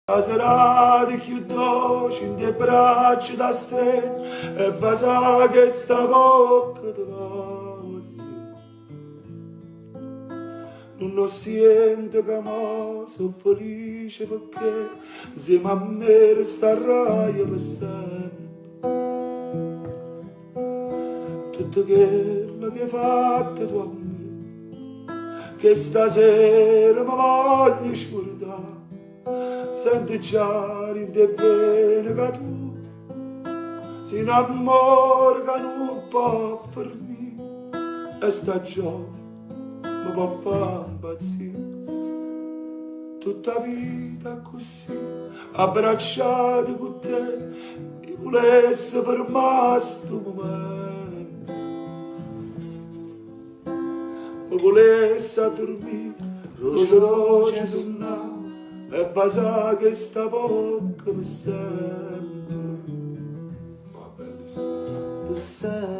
La serata chiudo in te braccia da stretto e basa che sta bocca ti voglio. Non sento che mo sono felice perché insieme a me resterai per sempre. Tutto quello che hai fatto tu a me, che stasera mi voglio scordare. Senti già in te bene che tu si innamora che non può fermare e sta giorno mi può fare impazzire. Tutta vita così abbracciati con te io volessi fermare sto momento, mi volessi a dormire roce sul naso e basa che sta bocca per sempre. Per sempre.